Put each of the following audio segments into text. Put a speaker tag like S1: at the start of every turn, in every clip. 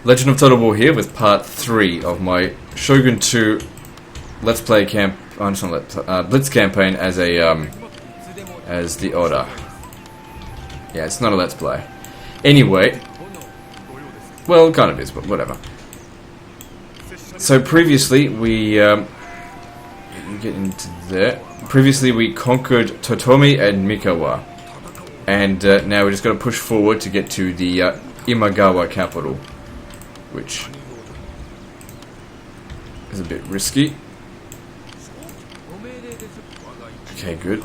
S1: Legend of Total War here with part 3 of my Shogun 2 Let's Play Blitz campaign as the order. Yeah, it's not a Let's Play. Anyway, well, it kind of is, but whatever. So previously we get into there. Previously we conquered Totomi and Mikawa, and now we just got to push forward to get to the Imagawa capital, which is a bit risky. Okay, good.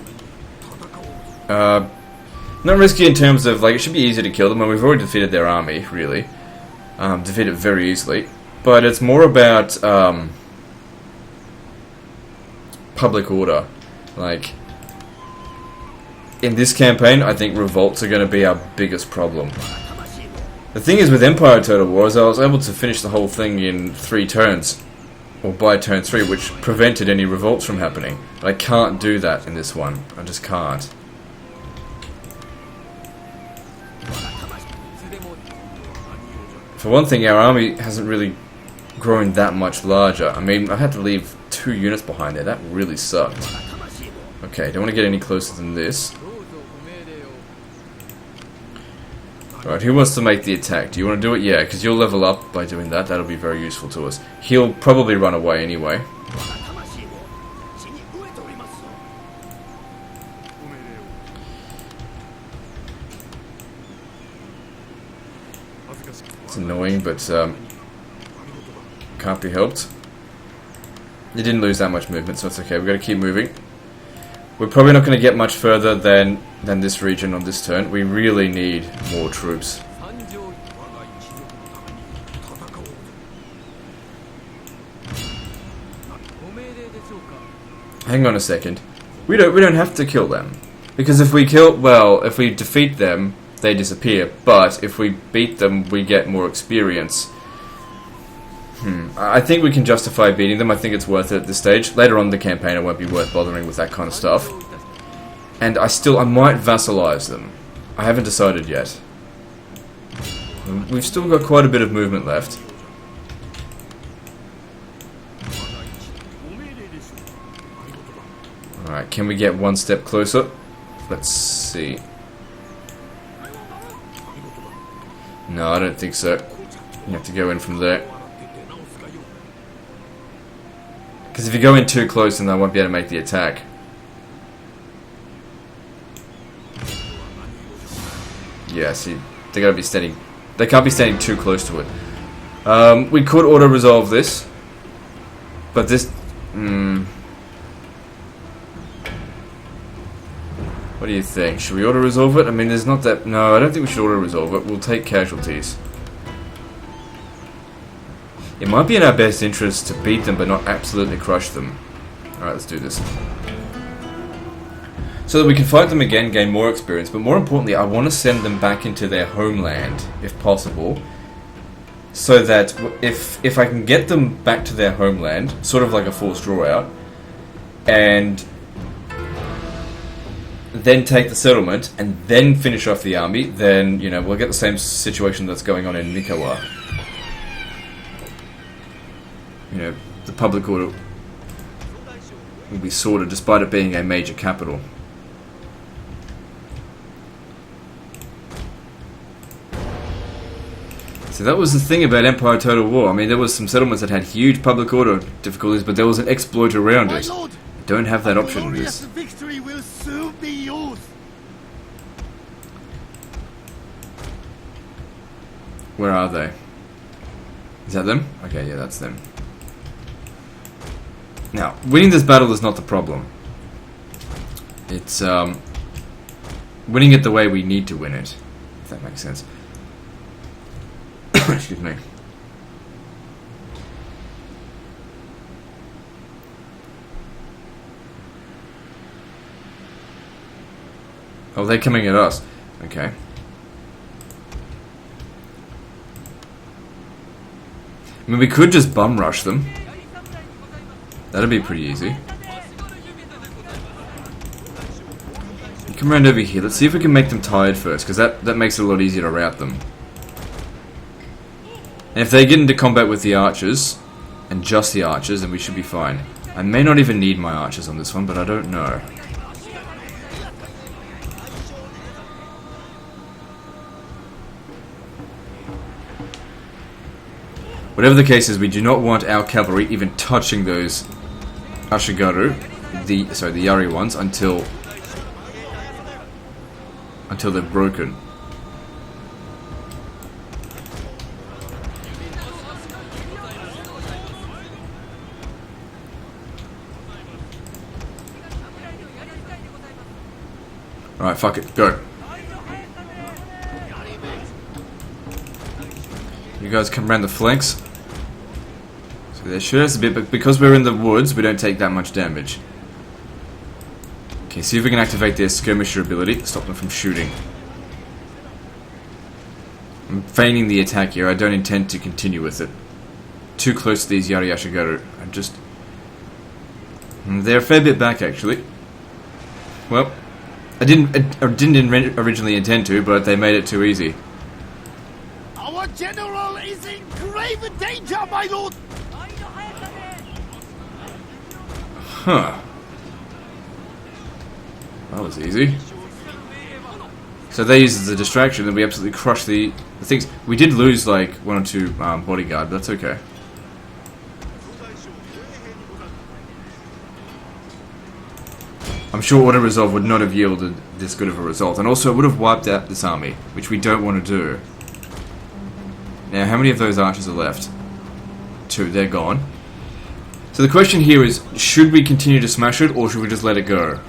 S1: Not risky in terms of, like, it should be easy to kill them, and we've already defeated their army, really. Defeated it very easily. But it's more about public order. Like, in this campaign, I think revolts are going to be our biggest problem. The thing is with Empire Total War is I was able to finish the whole thing in 3 turns, or by turn 3, which prevented any revolts from happening. But I can't do that in this one. I just can't. For one thing, our army hasn't really grown that much larger. I mean, I had to leave 2 units behind there. That really sucked. Okay, don't want to get any closer than this. Alright, who wants to make the attack? Do you want to do it? Yeah, because you'll level up by doing that. That'll be very useful to us. He'll probably run away anyway. It's annoying, but can't be helped. You didn't lose that much movement, so it's okay. We've got to keep moving. We're probably not going to get much further than this region on this turn. We really need more troops. Hang on a second. We don't have to kill them, because if we defeat them, they disappear. But if we beat them, we get more experience. I think we can justify beating them. I think it's worth it at this stage. Later on in the campaign, it won't be worth bothering with that kind of stuff. And I might vassalize them. I haven't decided yet. We've still got quite a bit of movement left. Alright, can we get one step closer? Let's see. No, I don't think so. You have to go in from there. Because if you go in too close, then I won't be able to make the attack. Yeah, see, they gotta be standing. They can't be standing too close to it. We could auto-resolve this, but this. What do you think? Should we auto-resolve it? I mean, there's not that. No, I don't think we should auto-resolve it. We'll take casualties. It might be in our best interest to beat them, but not absolutely crush them. Alright, let's do this. So that we can fight them again, gain more experience, but more importantly, I want to send them back into their homeland, if possible. So that if I can get them back to their homeland, sort of like a forced draw out, and then take the settlement, and then finish off the army, then, you know, we'll get the same situation that's going on in Mikawa. You know, the public order will be sorted despite it being a major capital. So that was the thing about Empire Total War. I mean, there was some settlements that had huge public order difficulties, but there was an exploit around it. You don't have that option in this.
S2: Victory will soon be yours.
S1: Where are they? Is that them? Okay, yeah, that's them. Now, winning this battle is not the problem. It's winning it the way we need to win it, if that makes sense. Excuse me. Oh, they're coming at us. Okay. I mean, we could just bum rush them. That'd be pretty easy. You come around over here. Let's see if we can make them tired first, because that makes it a lot easier to rout them. And if they get into combat with the archers, and just the archers, then we should be fine. I may not even need my archers on this one, but I don't know. Whatever the case is, we do not want our cavalry even touching those Ashigaru, the Yari ones, until they're broken. Alright, fuck it, go. You guys come around the flanks. So they shoot us a bit, but because we're in the woods, we don't take that much damage. Okay, see if we can activate their skirmisher ability, stop them from shooting. I'm feigning the attack here, I don't intend to continue with it. Too close to these Yari Ashigaru. They're a fair bit back, actually. Well, I didn't originally intend to, but they made it too easy.
S2: Our general is in grave danger, my lord!
S1: Huh. That was easy. So they use it as a distraction, and we absolutely crush the things. We did lose like 1 or 2 bodyguard, but that's okay. I'm sure Auto Resolve would not have yielded this good of a result, and also it would have wiped out this army, which we don't want to do. Now, how many of those archers are left? 2, they're gone. So the question here is, should we continue to smash it, or should we just let it go?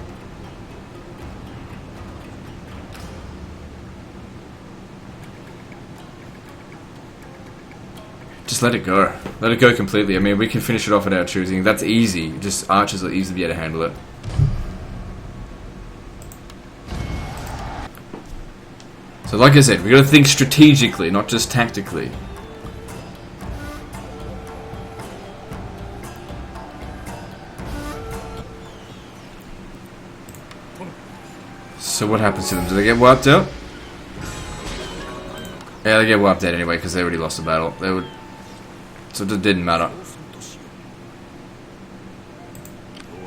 S1: Just let it go. Let it go completely. I mean, we can finish it off at our choosing. That's easy. Just archers will easily be able to handle it. So like I said, we got to think strategically, not just tactically. So what happens to them? Do they get wiped out? Yeah, they get wiped out anyway because they already lost the battle. So it didn't matter.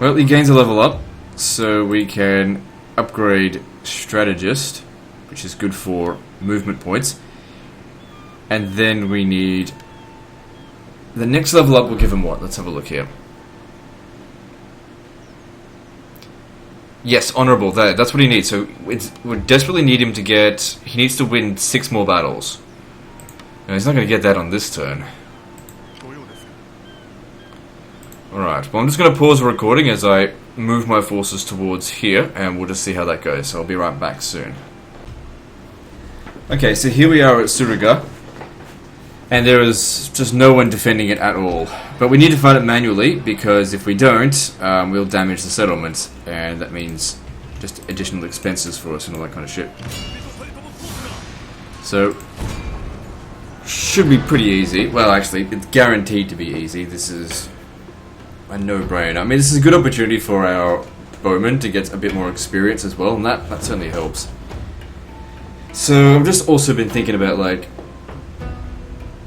S1: Well, he gains a level up, so we can upgrade Strategist, which is good for movement points. And then we need... the next level up will give him what? Let's have a look here. Yes, Honourable, that's what he needs. So we desperately need him to get... he needs to win 6 more battles. Now, he's not going to get that on this turn. Alright, well I'm just going to pause the recording as I move my forces towards here, and we'll just see how that goes. So I'll be right back soon. Okay, so here we are at Suruga, and there is just no one defending it at all. But we need to fight it manually, because if we don't, we'll damage the settlements, and that means just additional expenses for us and all that kind of shit. So, should be pretty easy. Well, actually, it's guaranteed to be easy. This is a no-brainer. I mean, this is a good opportunity for our bowmen to get a bit more experience as well, and that certainly helps. So, I've just also been thinking about, like,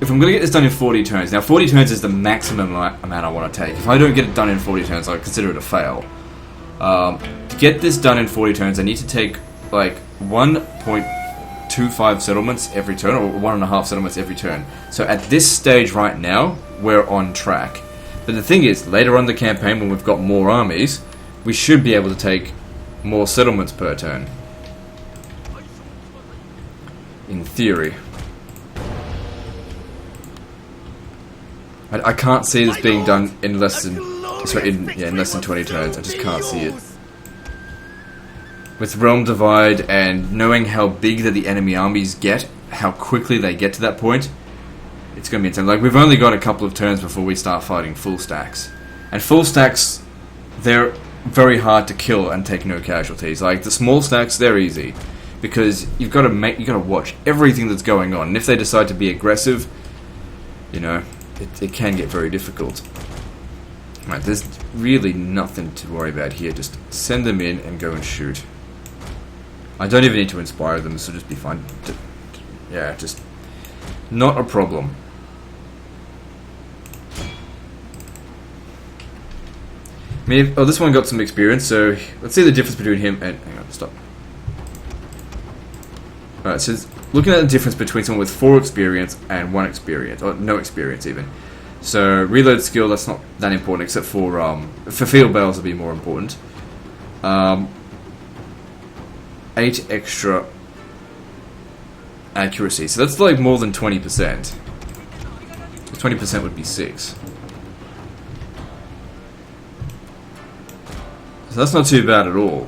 S1: if I'm going to get this done in 40 turns, now 40 turns is the maximum amount I want to take. If I don't get it done in 40 turns, I consider it a fail. To get this done in 40 turns, I need to take, like, 1.25 settlements every turn, or 1.5 settlements every turn. So, at this stage right now, we're on track. But the thing is, later on in the campaign, when we've got more armies, we should be able to take more settlements per turn. In theory. I can't see this being done in less than in less than 20 turns. I just can't see it. With Realm Divide and knowing how big that the enemy armies get, how quickly they get to that point, it's going to be insane. Like, we've only got a couple of turns before we start fighting full stacks. And full stacks, they're very hard to kill and take no casualties. Like, the small stacks, they're easy. Because you've got to watch everything that's going on. And if they decide to be aggressive, you know, it can get very difficult. Right, there's really nothing to worry about here. Just send them in and go and shoot. I don't even need to inspire them, so just be fine. Yeah, just not a problem. Oh, this one got some experience, so let's see the difference between him and... Hang on, stop. Alright, so looking at the difference between someone with 4 experience and 1 experience, or no experience even. So, reload skill, that's not that important, except for field battles will be more important. 8 extra accuracy, so that's like more than 20%. 20% would be 6. So that's not too bad at all.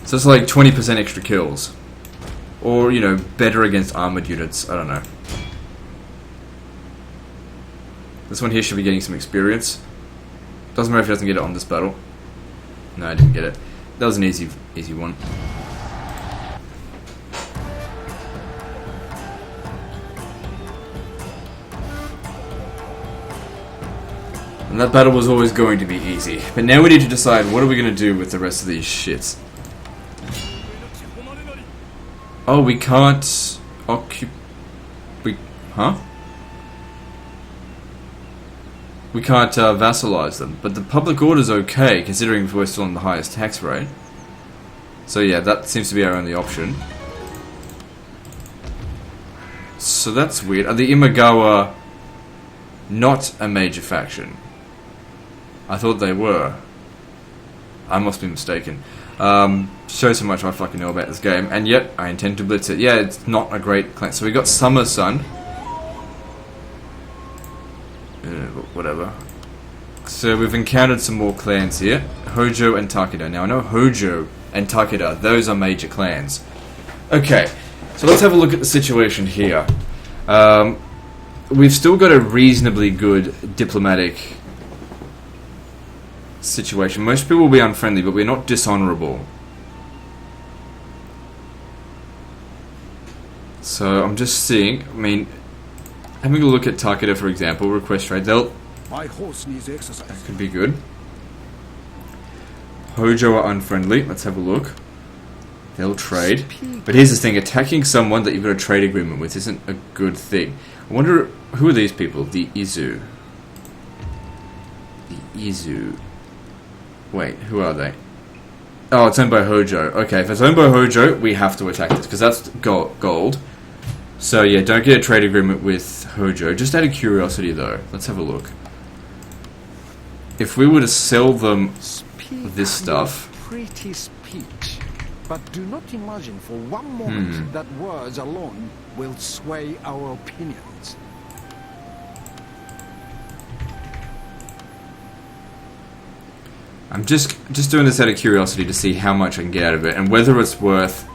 S1: So it's like 20% extra kills. Or, you know, better against armored units, I don't know. This one here should be getting some experience. Doesn't matter if he doesn't get it on this battle. No, I didn't get it. That was an easy one. And that battle was always going to be easy. But now we need to decide what are we going to do with the rest of these shits. Oh, we can't we can't vassalize them. But the public order's okay, considering we're still on the highest tax rate. So yeah, that seems to be our only option. So that's weird. Are the Imagawa not a major faction? I thought they were. I must be mistaken. Shows how much I fucking know about this game. And yet, I intend to blitz it. Yeah, it's not a great clan. So we got Summer Sun. Whatever. So we've encountered some more clans here. Hojo and Takeda. Now I know Hojo and Takeda, those are major clans. Okay, so let's have a look at the situation here. We've still got a reasonably good diplomatic situation. Most people will be unfriendly, but we're not dishonorable. So I'm just seeing, I mean, having a look at Takeda, for example, request trade,
S2: My horse needs exercise.
S1: that could be good. Hojo are unfriendly, let's have a look. They'll trade. But here's the thing, attacking someone that you've got a trade agreement with isn't a good thing. I wonder, who are these people? The Izu. The Izu. Wait, who are they? Oh, it's owned by Hojo. Okay, if it's owned by Hojo, we have to attack this, because that's gold. So yeah, don't get a trade agreement with Hojo. Just out of curiosity though, let's have a look. If we were to sell them this stuff...
S2: Pretty speech, but do not imagine for one moment that words alone will sway our opinions.
S1: I'm just doing this out of curiosity to see how much I can get out of it, and whether it's worth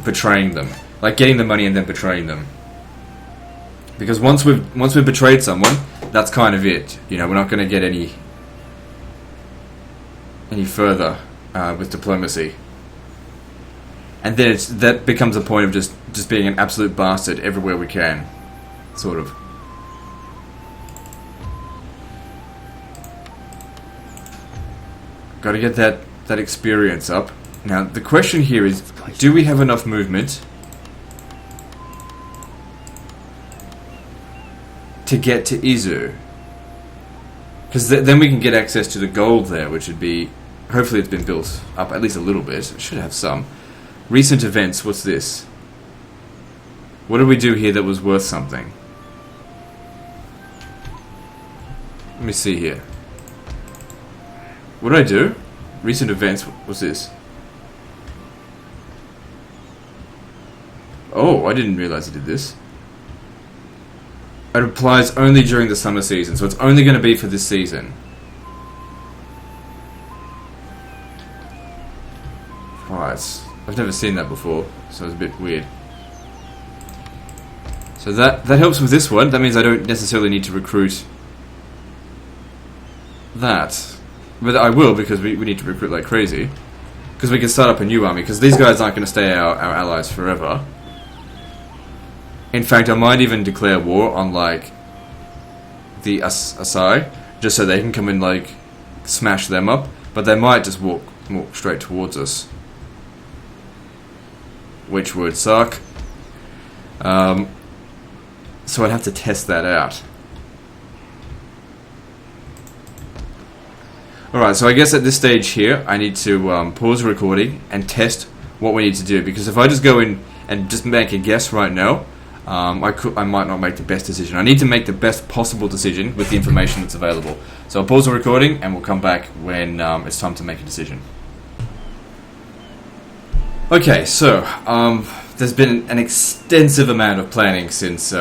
S1: betraying them. Like getting the money and then betraying them. Because once we've betrayed someone, that's kind of it. You know, we're not going to get any further with diplomacy. And then that becomes a point of just being an absolute bastard everywhere we can. Sort of. Got to get that experience up. Now, the question here is, do we have enough movement to get to Izu? Because then we can get access to the gold there, which would be... Hopefully it's been built up at least a little bit. It should have some. Recent events, what's this? What did we do here that was worth something? Let me see here. What did I do? Recent events, what's this? Oh, I didn't realize I did this. It applies only during the summer season, so it's only going to be for this season. Right. I've never seen that before, so it's a bit weird. So that helps with this one. That means I don't necessarily need to recruit that. But I will, because we need to recruit like crazy. Because we can start up a new army, because these guys aren't going to stay our allies forever. In fact, I might even declare war on, like, the Asai, just so they can come and, like, smash them up. But they might just walk straight towards us. Which would suck. So I'd have to test that out. Alright, so I guess at this stage here, I need to pause the recording and test what we need to do. Because if I just go in and just make a guess right now, I might not make the best decision. I need to make the best possible decision with the information that's available. So I'll pause the recording and we'll come back when it's time to make a decision. Okay, so there's been an extensive amount of planning since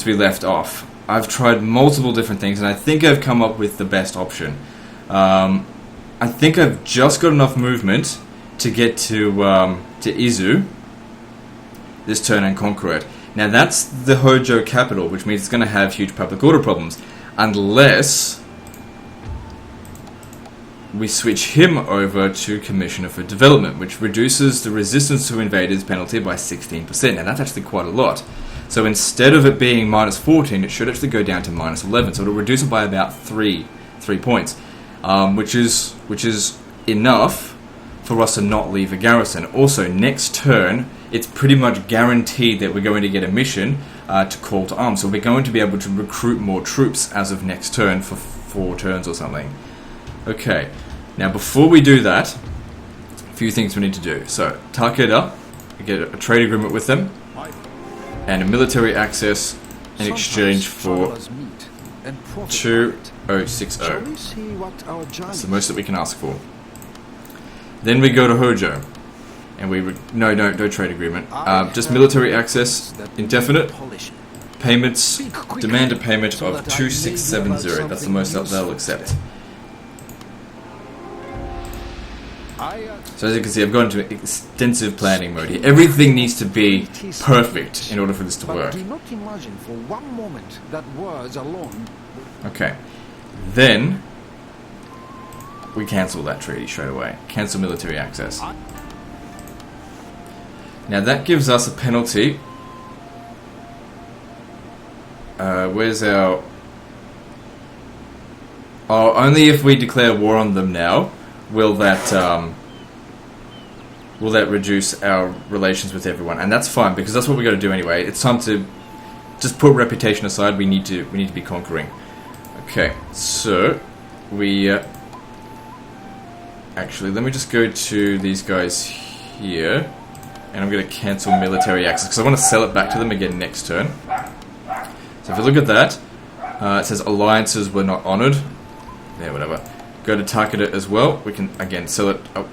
S1: we left off. I've tried multiple different things, and I think I've come up with the best option. I think I've just got enough movement to get to Izu this turn and conquer it. Now that's the Hojo capital, which means it's going to have huge public order problems, unless we switch him over to Commissioner for Development, which reduces the resistance to invaders penalty by 16%. Now that's actually quite a lot. So instead of it being minus 14, it should actually go down to minus 11. So it'll reduce it by about 3 points, which is enough for us to not leave a garrison. Also, next turn, it's pretty much guaranteed that we're going to get a mission to call to arms. So we're going to be able to recruit more troops as of next turn for 4 turns or something. Okay, now before we do that, a few things we need to do. So Takeda, we get a trade agreement with them, and a military access in exchange for 2060. That's the most that we can ask for. Then we go to Hojo, and no trade agreement. Just military access, indefinite. Payments, demand a payment of 2670. That's the most that they'll accept. So as you can see, I've gone into extensive planning mode here. Everything needs to be perfect in order for this to work.
S2: Do not imagine for one moment that words alone.
S1: Okay. Then we cancel that treaty straight away. Cancel military access. Now that gives us a penalty. Where's our... Oh, only if we declare war on them now will that reduce our relations with everyone, and that's fine because that's what we got to do anyway. It's time to just put reputation aside. We need to be conquering. Okay, so we actually let me just go to these guys here, and I'm going to cancel military access because I want to sell it back to them again next turn. So if you look at that, it says alliances were not honoured. Yeah, whatever. Go to Takeda as well. We can again sell it. Oh,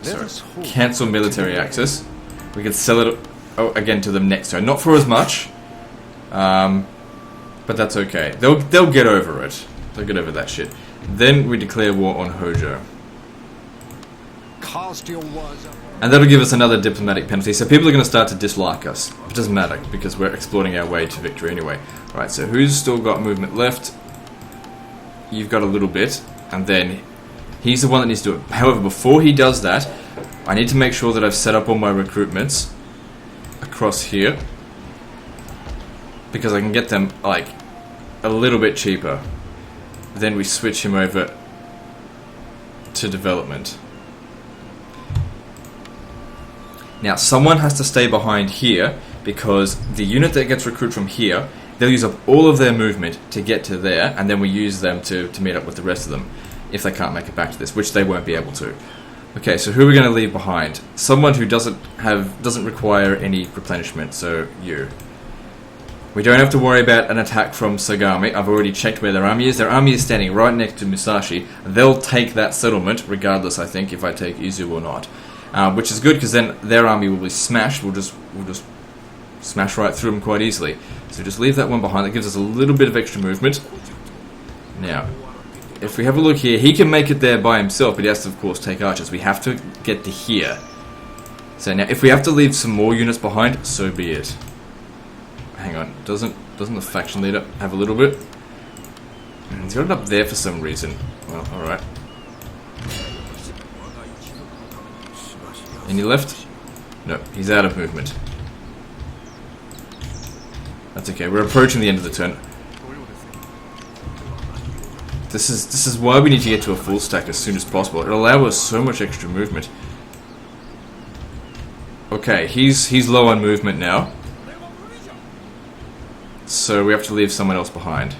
S1: sorry. Cancel military access. We can sell it again to them next turn. Not for as much, but that's okay. They'll get over it. They'll get over that shit. Then we declare war on Hojo, and that'll give us another diplomatic penalty. So people are going to start to dislike us. It doesn't matter because we're exploiting our way to victory anyway. All right. So who's still got movement left? You've got a little bit. And then he's the one that needs to do it. However, before he does that, I need to make sure that I've set up all my recruitments across here, because I can get them like a little bit cheaper. Then we switch him over to development. Now someone has to stay behind here because the unit that gets recruited from here, they'll use up all of their movement to get to there, and then we use them to meet up with the rest of them if they can't make it back to this, which they won't be able to. Okay, so who are we going to leave behind? Someone who doesn't require any replenishment, so you. We don't have to worry about an attack from Sagami. I've already checked where their army is. Their army is standing right next to Musashi. They'll take that settlement, regardless, I think, if I take Izu or not. Which is good, because then their army will be smashed. We'll just smash right through them quite easily. So just leave that one behind. That gives us a little bit of extra movement. Now, if we have a look here, he can make it there by himself, but he has to, of course, take archers. We have to get to here. So now, if we have to leave some more units behind, so be it. Hang on, doesn't the faction leader have a little bit? He's got it up there for some reason. Well, alright. Any left? No, he's out of movement. That's okay, we're approaching the end of the turn. This is why we need to get to a full stack as soon as possible. It'll allow us so much extra movement. Okay, he's low on movement now. So we have to leave someone else behind.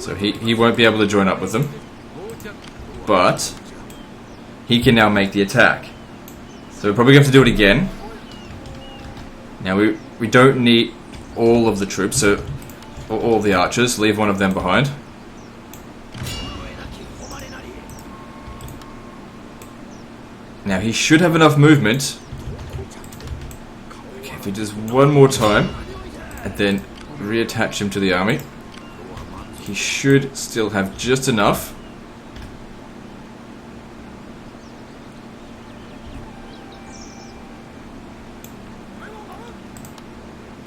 S1: So he won't be able to join up with them. But he can now make the attack. So we're probably going to have to do it again. Now we don't need all of the troops, so all the archers. Leave one of them behind. Now he should have enough movement. Okay, if we do this one more time and then reattach him to the army, he should still have just enough.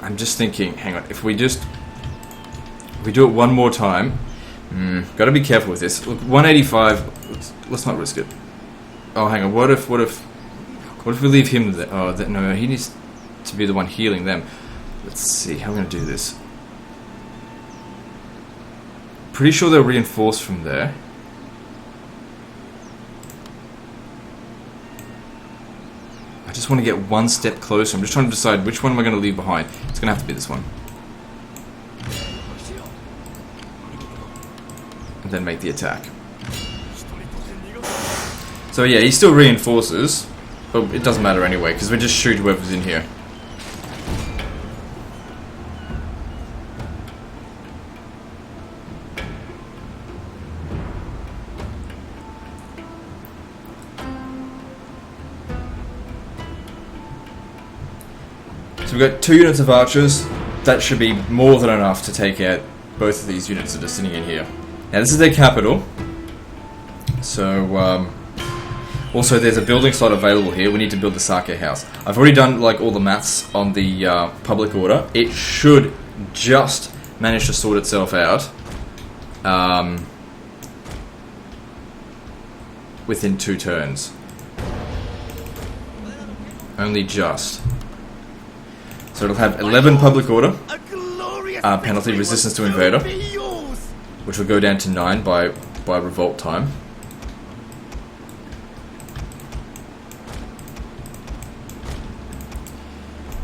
S1: I'm just thinking, hang on, if we do it one more time, gotta be careful with this. Look, 185, let's not risk it. Oh, hang on, what if we leave him there? Oh, no, he needs to be the one healing them. Let's see, how are we gonna do this? Pretty sure they'll reinforce from there. I just want to get one step closer. I'm just trying to decide which one am I going to leave behind. It's going to have to be this one. And then make the attack. So yeah, he still reinforces, but it doesn't matter anyway, because we just shoot whoever's in here. So we've got 2 units of archers. That should be more than enough to take out both of these units that are sitting in here. Now this is their capital. So also there's a building slot available here. We need to build the sake house. I've already done like all the maths on the public order. It should just manage to sort itself out within 2 turns. Only just. So it'll have 11 public order, penalty, resistance to invader, which will go down to 9 by revolt time.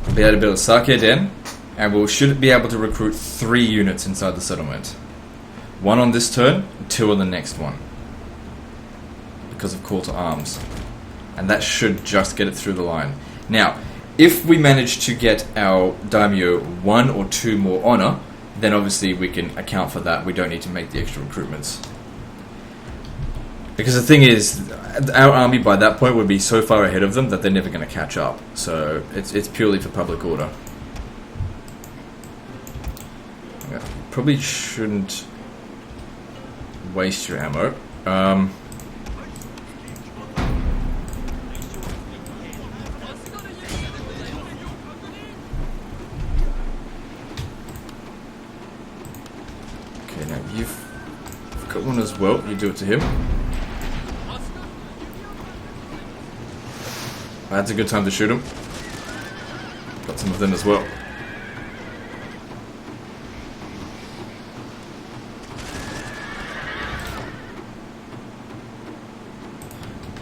S1: We'll be able to build a sake den, and we should be able to recruit 3 units inside the settlement. 1 on this turn, 2 on the next one, because of call to arms. And that should just get it through the line. Now, if we manage to get our daimyo 1 or 2 more honor, then obviously we can account for that. We don't need to make the extra recruitments. Because the thing is, our army by that point would be so far ahead of them that they're never going to catch up. So it's purely for public order. Probably shouldn't waste your ammo. Okay, now you've got one as well. You do it to him. That's a good time to shoot him. Got some of them as well.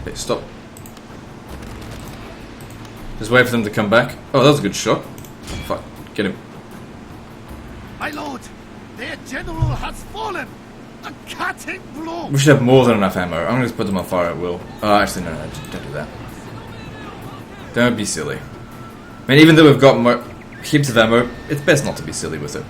S1: Okay, stop. Just wait for them to come back. Oh, that was a good shot. Fuck, get him.
S3: My lord, their general has fallen. A cutting blow.
S1: We should have more than enough ammo. I'm going to just put them on fire at will. Oh, actually, no, don't do that. Don't be silly. I mean, even though we've got heaps of ammo, it's best not to be silly with it.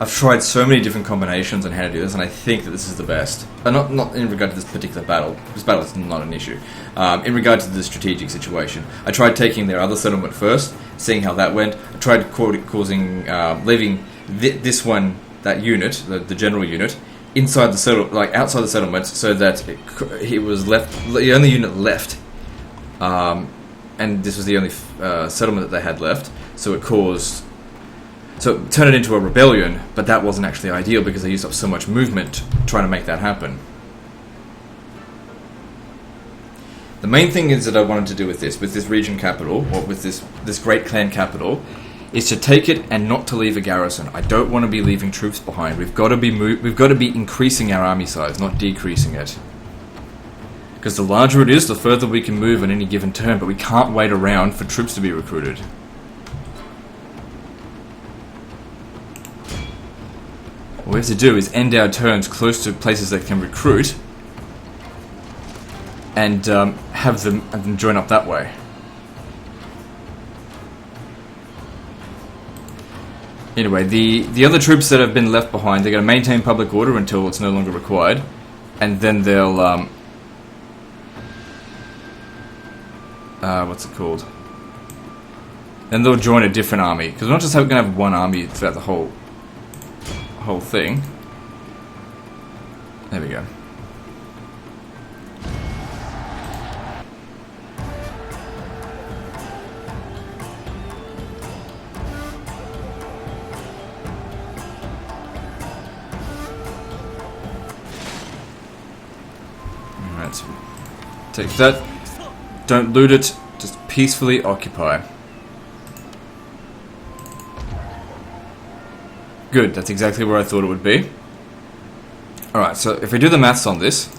S1: I've tried so many different combinations on how to do this, and I think that this is the best. Not in regard to this particular battle. This battle is not an issue. In regard to the strategic situation, I tried taking their other settlement first, seeing how that went. I tried leaving this one, that unit, the general unit, inside the outside the settlement, so that he was left, the only unit left. And this was the only settlement that they had left, so it turned it into a rebellion, but that wasn't actually ideal because they used up so much movement trying to make that happen. The main thing is that I wanted to do with this region capital, or with this great clan capital, is to take it and not to leave a garrison. I don't want to be leaving troops behind. We've got to be increasing our army size, not decreasing it. Because the larger it is, the further we can move on any given turn, but we can't wait around for troops to be recruited. what we have to do is end our turns close to places that can recruit, and have them join up that way. Anyway, the other troops that have been left behind, they're going to maintain public order until it's no longer required, and then they'll what's it called? Then they'll join a different army, because we're not just going to have one army throughout the whole thing. There we go. Alright, take that. Don't loot it, just peacefully occupy. Good, that's exactly where I thought it would be. Alright, so if we do the maths on this,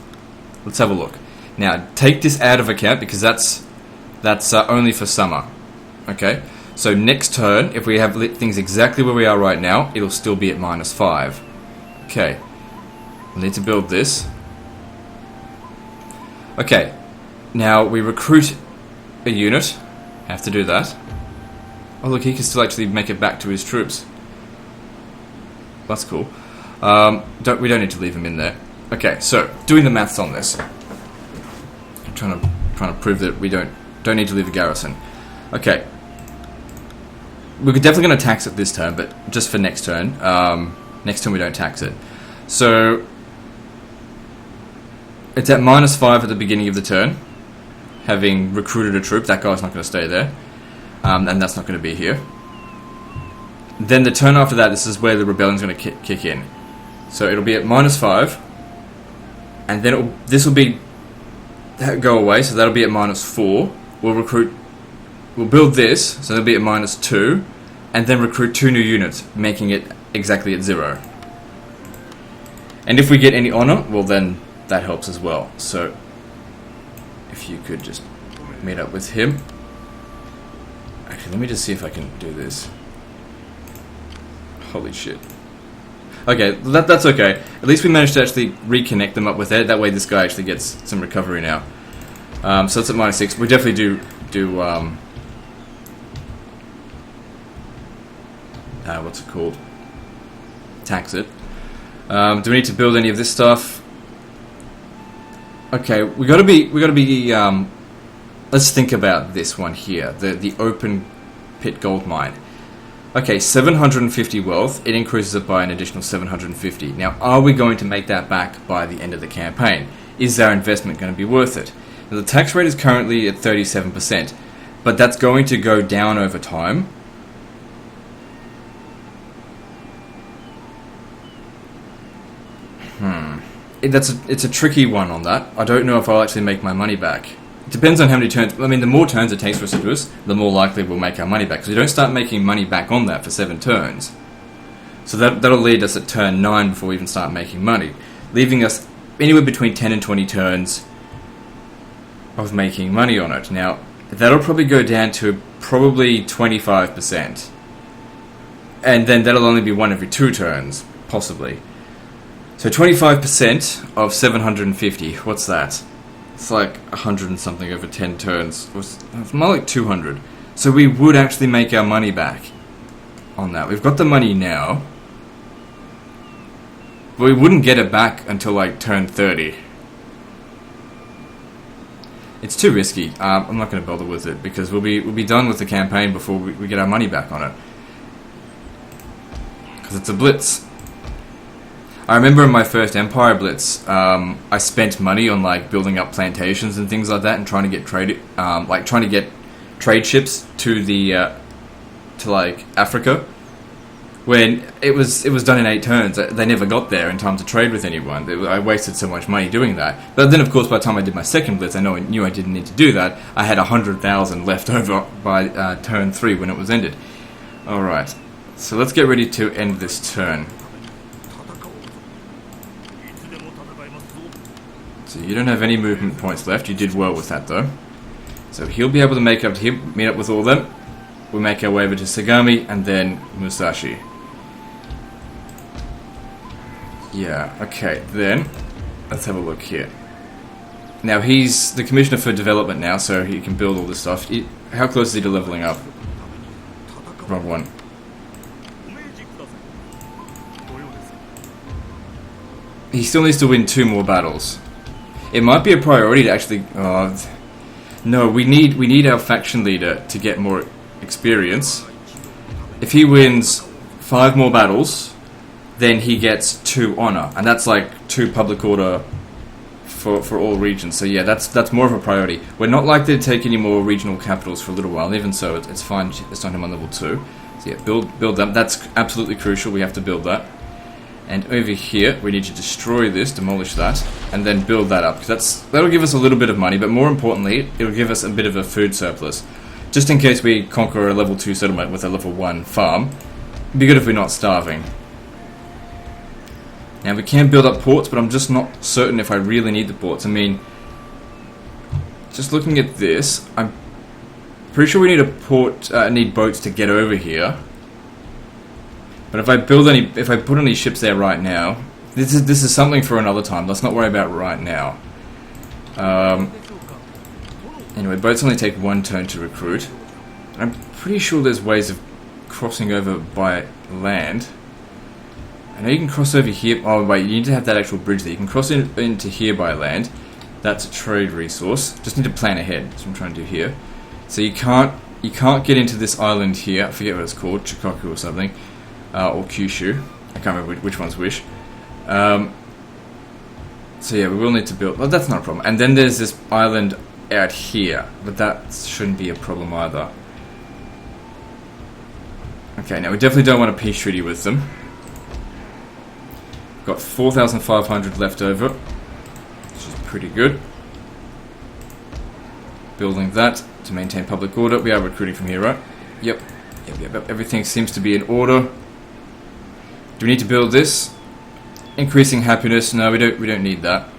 S1: let's have a look. Now, take this out of account because that's only for summer. Okay, so next turn, if we have things exactly where we are right now, it'll still be at -5. Okay, we'll need to build this. Okay, now we recruit a unit. Have to do that. Oh look, he can still actually make it back to his troops. That's cool. We don't need to leave him in there. Okay, so doing the maths on this. I'm trying to prove that we don't need to leave a garrison. Okay. We're definitely going to tax it this turn, but just for next turn. Next turn we don't tax it. So it's at -5 at the beginning of the turn. Having recruited a troop, that guy's not going to stay there. And that's not going to be here. Then the turn after that, this is where the rebellion's going to kick in. So it'll be at -5, and then this will be go away. So that'll be at -4. We'll build this, so that'll be at -2, and then recruit 2 new units, making it exactly at 0. And if we get any honor, well then that helps as well. So if you could just meet up with him. Actually, let me just see if I can do this. Holy shit. Okay, that's okay. At least we managed to actually reconnect them up with it. That way this guy actually gets some recovery now. So it's at -6. We definitely do what's it called? Tax it. Do we need to build any of this stuff? Okay, we gotta be let's think about this one here. The open pit gold mine. Okay, 750 wealth, it increases it by an additional 750. Now, are we going to make that back by the end of the campaign? Is our investment going to be worth it? Now, the tax rate is currently at 37%, but that's going to go down over time. It's a tricky one on that. I don't know if I'll actually make my money back. It depends on how many turns. I mean, the more turns it takes for us to do this, the more likely we'll make our money back. Because we don't start making money back on that for 7 turns. So that'll lead us at turn 9 before we even start making money. Leaving us anywhere between 10 and 20 turns of making money on it. Now, that'll probably go down to probably 25%. And then that'll only be 1 every 2 turns, possibly. So 25% of 750, what's that? It's like 100 and something over 10 turns. It's more like 200. So we would actually make our money back on that. We've got the money now, but we wouldn't get it back until like turn 30. It's too risky. I'm not going to bother with it because we'll be done with the campaign before we get our money back on it. Because it's a blitz. I remember in my first Empire Blitz, I spent money on like building up plantations and things like that, and trying to get trade ships to to like Africa. When it was done in 8 turns, they never got there in time to trade with anyone. I wasted so much money doing that. But then, of course, by the time I did my second Blitz, I knew I didn't need to do that. I had 100,000 left over by turn 3 when it was ended. All right, so let's get ready to end this turn. So you don't have any movement points left. You did well with that, though. So he'll be able to make up to him, meet up with all of them. We'll make our way over to Sagami and then Musashi. Yeah, okay, then let's have a look here. Now he's the Commissioner for Development now, so he can build all this stuff. How close is he to leveling up? Wrong one. He still needs to win 2 more battles. It might be a priority to actually... no, we need our faction leader to get more experience. If he wins 5 more battles, then he gets 2 honor, and that's like 2 public order for all regions. So yeah, that's more of a priority. We're not likely to take any more regional capitals for a little while, and even so, it's fine. It's not him on level 2. So yeah, build them. That's absolutely crucial. We have to build that. And over here, we need to destroy this, demolish that, and then build that up. Because that'll give us a little bit of money, but more importantly, it'll give us a bit of a food surplus. Just in case we conquer a level 2 settlement with a level 1 farm, it'd be good if we're not starving. Now we can build up ports, but I'm just not certain if I really need the ports. I mean, just looking at this, I'm pretty sure we need a port, need boats to get over here. But if I put any ships there right now, this is something for another time. Let's not worry about it right now. Anyway, boats only take 1 turn to recruit. I'm pretty sure there's ways of crossing over by land. I know you can cross over here. Oh wait, you need to have that actual bridge there. You can cross into here by land. That's a trade resource. Just need to plan ahead. That's what I'm trying to do here. So you can't get into this island here. I forget what it's called, Chikoku or something. Or Kyushu. I can't remember which one's which. So yeah, we will need to build... Well, that's not a problem. And then there's this island out here. But that shouldn't be a problem either. Okay, now we definitely don't want a peace treaty with them. Got 4,500 left over. Which is pretty good. Building that to maintain public order. We are recruiting from here, right? Yep. Yep. Everything seems to be in order. Do we need to build this? Increasing happiness? No, we don't need that.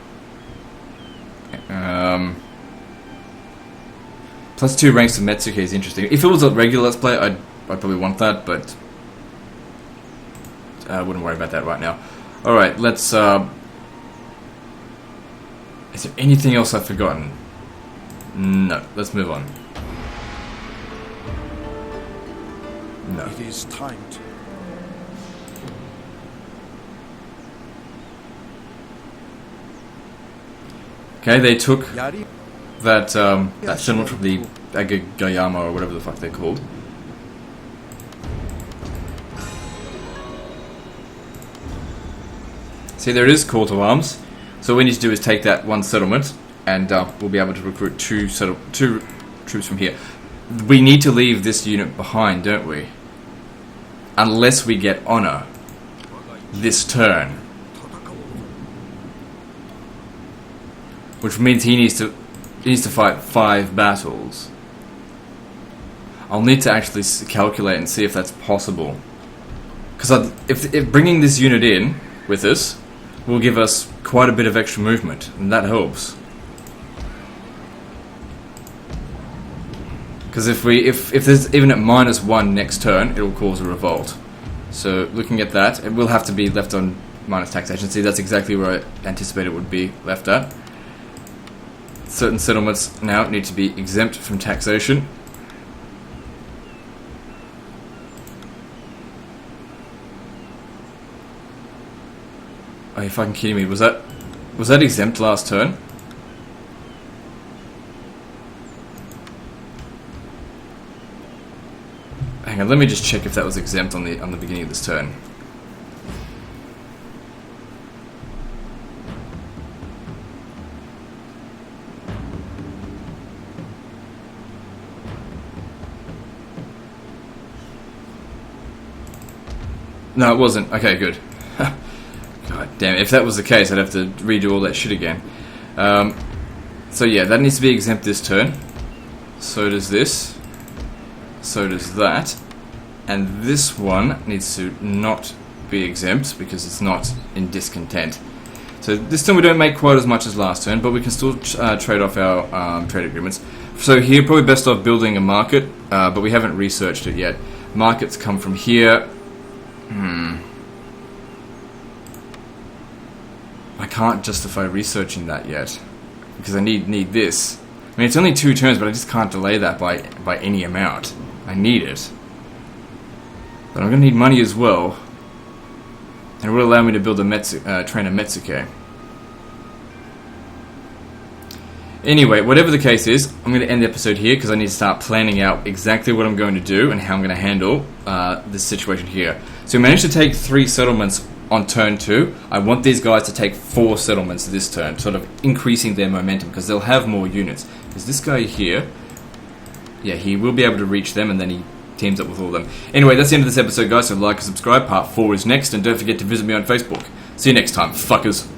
S1: Plus 2 ranks of Metsuke is interesting. If it was a regular Let's Play, I'd probably want that, but I wouldn't worry about that right now. Alright, let's... Is there anything else I've forgotten? No, let's move on. No.
S2: It is time to...
S1: Okay, they took that settlement from the Agagayama or whatever the fuck they're called. See, there it is, call to arms. So what we need to do is take that 1 settlement, and we'll be able to recruit 2 troops from here. We need to leave this unit behind, don't we? Unless we get honor this turn. Which means he needs to fight 5 battles. I'll need to actually calculate and see if that's possible. Because if bringing this unit in with us will give us quite a bit of extra movement, and that helps. Because if there's even at -1 next turn, it will cause a revolt. So looking at that, it will have to be left on minus taxation. See, that's exactly where I anticipated it would be left at. Certain settlements now need to be exempt from taxation. Are you fucking kidding me? Was that exempt last turn? Hang on, let me just check if that was exempt on the beginning of this turn. No, it wasn't. Okay, good. God damn it. If that was the case, I'd have to redo all that shit again. So yeah, that needs to be exempt this turn. So does this. So does that. And this one needs to not be exempt because it's not in discontent. So this turn we don't make quite as much as last turn, but we can still trade off our trade agreements. So here, probably best off building a market, but we haven't researched it yet. Markets come from here. can't justify researching that yet. Because I need this. I mean, it's only 2 turns, but I just can't delay that by any amount. I need it. But I'm going to need money as well. And it will allow me to build a train a Metsuke. Anyway, whatever the case is, I'm going to end the episode here because I need to start planning out exactly what I'm going to do and how I'm going to handle this situation here. So we managed to take 3 settlements on turn 2. I want these guys to take 4 settlements this turn, sort of increasing their momentum because they'll have more units. Because this guy here, yeah, he will be able to reach them and then he teams up with all of them. Anyway, that's the end of this episode, guys, so like and subscribe. Part 4 is next, and don't forget to visit me on Facebook. See you next time, fuckers.